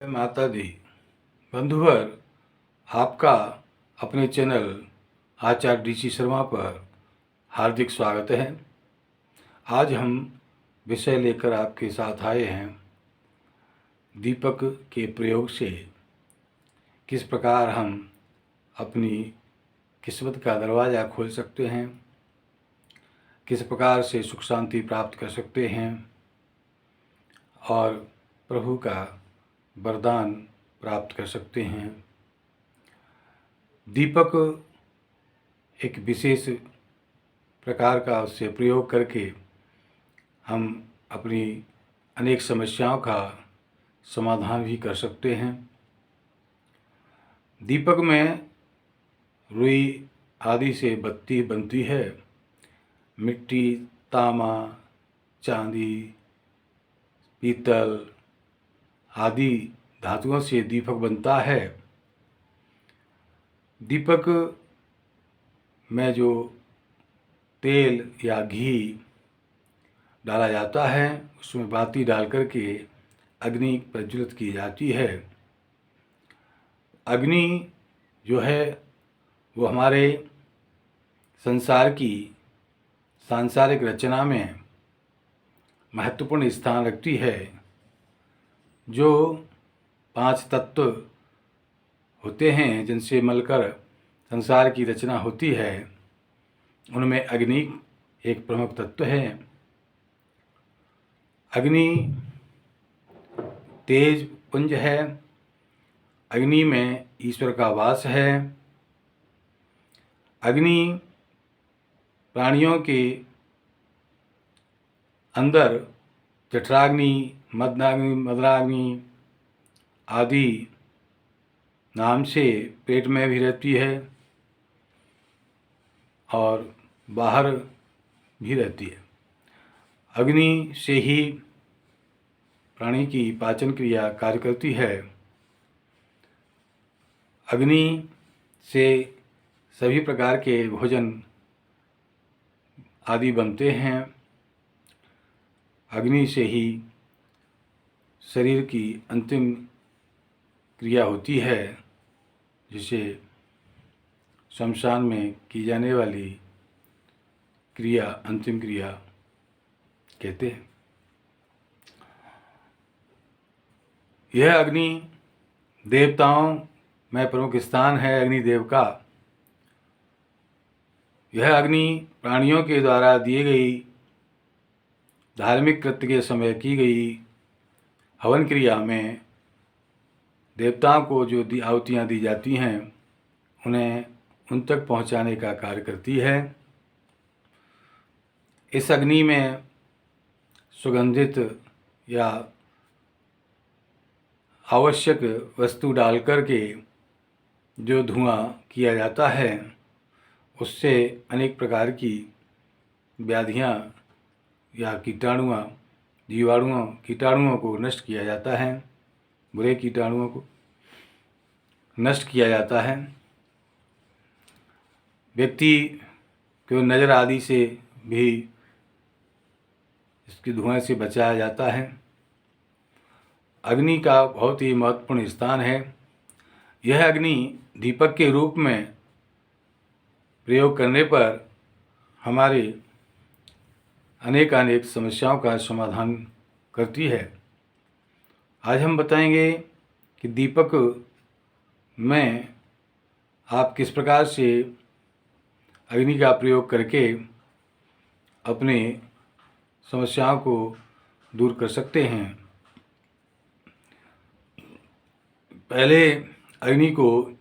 माता दी बंधुवर, आपका अपने चैनल आचार्य डीसी शर्मा पर हार्दिक स्वागत है। आज हम विषय लेकर आपके साथ आए हैं दीपक के प्रयोग से किस प्रकार हम अपनी किस्मत का दरवाज़ा खोल सकते हैं, किस प्रकार से सुख शांति प्राप्त कर सकते हैं और प्रभु का वरदान प्राप्त कर सकते हैं। दीपक एक विशेष प्रकार का उससे प्रयोग करके हम अपनी अनेक समस्याओं का समाधान भी कर सकते हैं। दीपक में रुई आदि से बत्ती बनती है। मिट्टी, तांबा, चांदी, पीतल आदि धातुओं से दीपक बनता है। दीपक में जो तेल या घी डाला जाता है, उसमें बाती डाल करके अग्नि प्रज्वलित की जाती है। अग्नि जो है वो हमारे संसार की सांसारिक रचना में महत्वपूर्ण स्थान रखती है। जो 5 तत्व होते हैं जिनसे मिलकर संसार की रचना होती है, उनमें अग्नि एक प्रमुख तत्व है। अग्नि तेज पुंज है। अग्नि में ईश्वर का वास है। अग्नि प्राणियों के अंदर जठराग्नि, मदराग्नि आदि नाम से पेट में भी रहती है और बाहर भी रहती है। अग्नि से ही प्राणी की पाचन क्रिया कार्य करती है। अग्नि से सभी प्रकार के भोजन आदि बनते हैं। अग्नि से ही शरीर की अंतिम क्रिया होती है, जिसे शमशान में की जाने वाली क्रिया अंतिम क्रिया कहते हैं। यह अग्नि देवताओं में प्रमुख स्थान है। अग्निदेव का यह अग्नि प्राणियों के द्वारा दिए गई धार्मिक कृत्य के समय की गई हवन क्रिया में देवताओं को जो आहुतियाँ दी जाती हैं, उन्हें उन तक पहुँचाने का कार्य करती है। इस अग्नि में सुगंधित या आवश्यक वस्तु डाल करके जो धुआं किया जाता है, उससे अनेक प्रकार की व्याधियाँ या कीटाणुओं को नष्ट किया जाता है। बुरे कीटाणुओं को नष्ट किया जाता है। व्यक्ति को नज़र आदि से भी इसके धुएं से बचाया जाता है। अग्नि का बहुत ही महत्वपूर्ण स्थान है। यह अग्नि दीपक के रूप में प्रयोग करने पर हमारे अनेक समस्याओं का समाधान करती है। आज हम बताएंगे कि दीपक में आप किस प्रकार से अग्नि का प्रयोग करके अपने समस्याओं को दूर कर सकते हैं। पहले अग्नि को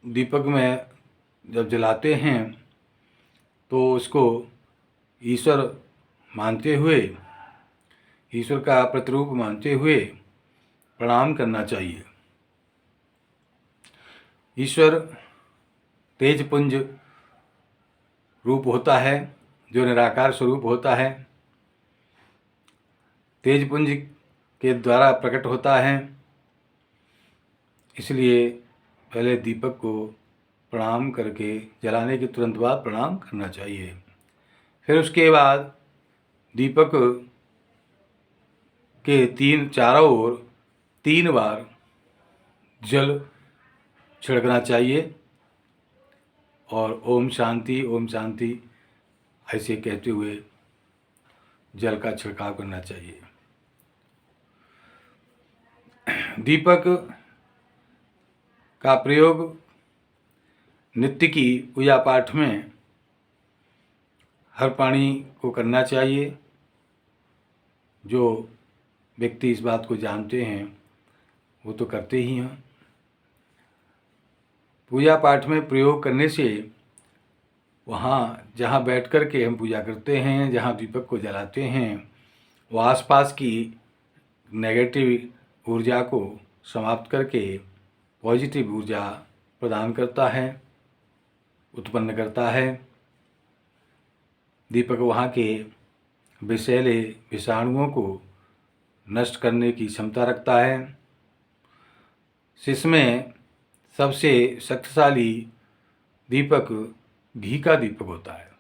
दीपक में जब जलाते हैं तो उसको ईश्वर मानते हुए, ईश्वर का प्रतिरूप मानते हुए प्रणाम करना चाहिए। ईश्वर तेजपुंज रूप होता है, जो निराकार स्वरूप होता है, तेजपुंज के द्वारा प्रकट होता है। इसलिए पहले दीपक को प्रणाम करके जलाने के तुरंत बाद प्रणाम करना चाहिए। फिर उसके बाद दीपक के चारों ओर 3 बार जल छिड़कना चाहिए और ओम शांति ऐसे कहते हुए जल का छिड़काव करना चाहिए। दीपक का प्रयोग नित्य की पूजा पाठ में हर प्राणी को करना चाहिए। जो व्यक्ति इस बात को जानते हैं वो तो करते ही हैं। पूजा पाठ में प्रयोग करने से वहाँ जहाँ बैठ कर के हम पूजा करते हैं, जहाँ दीपक को जलाते हैं, वो आसपास की नेगेटिव ऊर्जा को समाप्त करके पॉजिटिव ऊर्जा प्रदान करता है, उत्पन्न करता है। दीपक वहाँ के विषैले विषाणुओं को नष्ट करने की क्षमता रखता है। इसमें सबसे शक्तिशाली दीपक घी का दीपक होता है।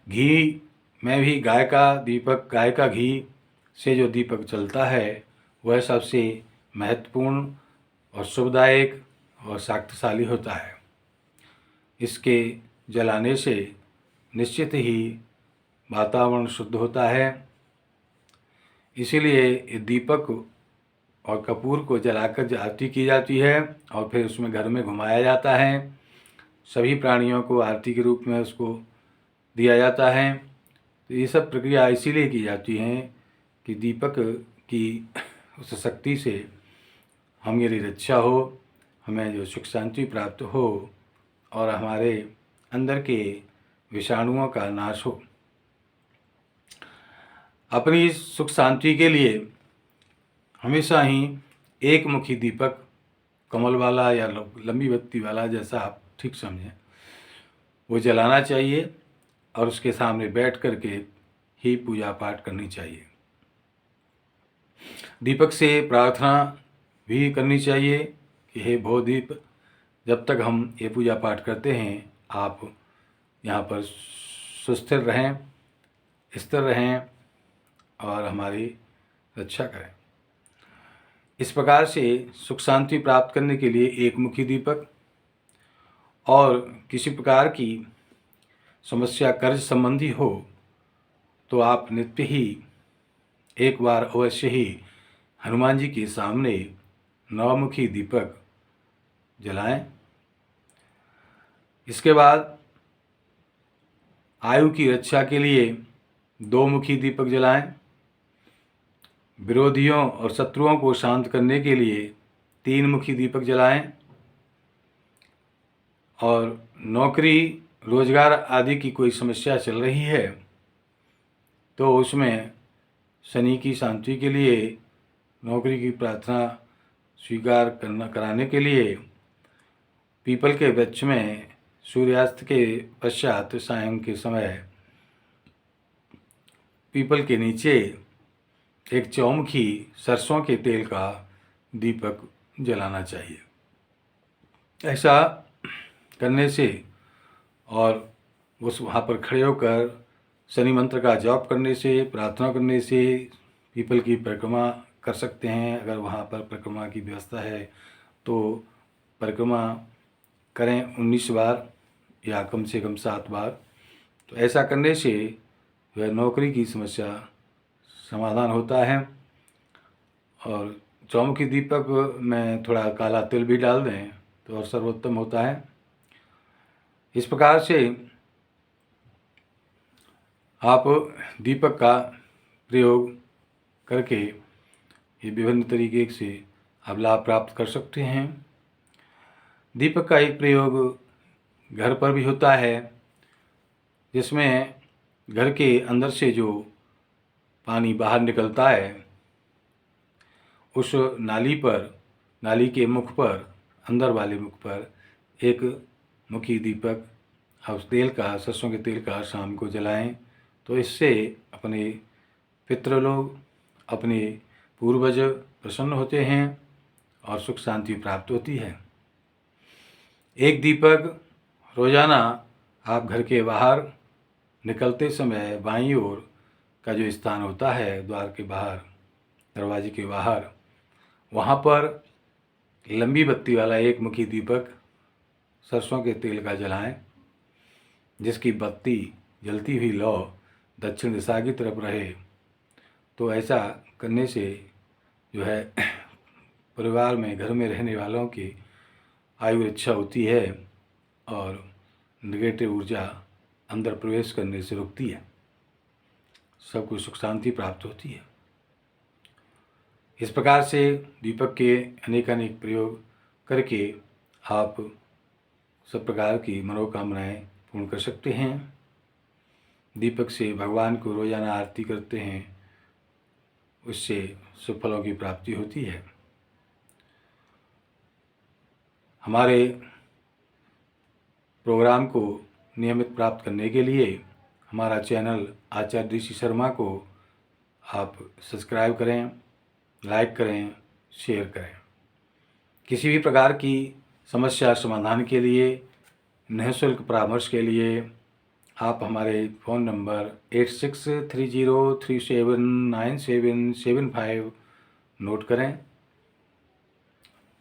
घी में भी गाय का घी से जो दीपक चलता है वह सबसे महत्वपूर्ण और शुभदायक और शक्तिशाली होता है। इसके जलाने से निश्चित ही वातावरण शुद्ध होता है। इसीलिए दीपक और कपूर को जलाकर आरती की जाती है और फिर उसमें घर में घुमाया जाता है। सभी प्राणियों को आरती के रूप में उसको दिया जाता है। तो ये सब प्रक्रिया इसीलिए की जाती हैं कि दीपक की उस शक्ति से हमारी रक्षा हो, हमें जो सुख शांति प्राप्त हो और हमारे अंदर के विषाणुओं का नाश हो। अपनी सुख शांति के लिए हमेशा ही एक मुखी दीपक, कमल वाला या लंबी बत्ती वाला, जैसा आप ठीक समझें, वो जलाना चाहिए और उसके सामने बैठ कर के ही पूजा पाठ करनी चाहिए। दीपक से प्रार्थना भी करनी चाहिए कि हे भोदीप, जब तक हम ये पूजा पाठ करते हैं आप यहाँ पर सुस्थिर रहें, स्थिर रहें और हमारी रक्षा करें। इस प्रकार से सुख शांति प्राप्त करने के लिए एक मुखी दीपक और किसी प्रकार की समस्या कर्ज संबंधी हो तो आप नित्य ही एक बार अवश्य ही हनुमान जी के सामने नवमुखी दीपक जलाएं। इसके बाद आयु की रक्षा के लिए दो मुखी दीपक जलाएं। विरोधियों और शत्रुओं को शांत करने के लिए तीन मुखी दीपक जलाएं। और नौकरी रोजगार आदि की कोई समस्या चल रही है तो उसमें शनि की शांति के लिए नौकरी की प्रार्थना स्वीकार कराने के लिए पीपल के वृक्ष में सूर्यास्त के पश्चात सायं के समय पीपल के नीचे एक चौमुखी सरसों के तेल का दीपक जलाना चाहिए। ऐसा करने से और उस वहाँ पर खड़े होकर शनि मंत्र का जाप करने से, प्रार्थना करने से पीपल की परिक्रमा कर सकते हैं। अगर वहाँ पर परिक्रमा की व्यवस्था है तो परिक्रमा करें 19 बार या कम से कम 7 बार। तो ऐसा करने से वह नौकरी की समस्या समाधान होता है। और चौमुखी दीपक में थोड़ा काला तिल भी डाल दें तो और सर्वोत्तम होता है। इस प्रकार से आप दीपक का प्रयोग करके ये विभिन्न तरीके से आप लाभ प्राप्त कर सकते हैं। दीपक का एक प्रयोग घर पर भी होता है, जिसमें घर के अंदर से जो पानी बाहर निकलता है उस नाली के मुख पर, अंदर वाले मुख पर एक मुखी दीपक तेल का, सरसों के तेल का शाम को जलाएं। तो इससे अपने पितृ लोग, अपने पूर्वज प्रसन्न होते हैं और सुख शांति प्राप्त होती है। एक दीपक रोजाना आप घर के बाहर निकलते समय बाईं ओर का जो स्थान होता है, द्वार के बाहर, दरवाजे के बाहर, वहाँ पर लंबी बत्ती वाला एक मुखी दीपक सरसों के तेल का जलाएं, जिसकी बत्ती जलती हुई लौ दक्षिण दिशा की तरफ रहे। तो ऐसा करने से जो है परिवार में, घर में रहने वालों की आयु रक्षा होती है और नेगेटिव ऊर्जा अंदर प्रवेश करने से रुकती है, सबको सुख शांति प्राप्त होती है। इस प्रकार से दीपक के अनेकानेक प्रयोग करके आप सब प्रकार की मनोकामनाएं पूर्ण कर सकते हैं। दीपक से भगवान को रोजाना आरती करते हैं, उससे शुभ फलों की प्राप्ति होती है। हमारे प्रोग्राम को नियमित प्राप्त करने के लिए हमारा चैनल आचार्य ऋषि शर्मा को आप सब्सक्राइब करें, लाइक करें, शेयर करें। किसी भी प्रकार की समस्या समाधान के लिए, निःशुल्क परामर्श के लिए आप हमारे फ़ोन नंबर 8630379775 नोट करें।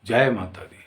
जय माता दी।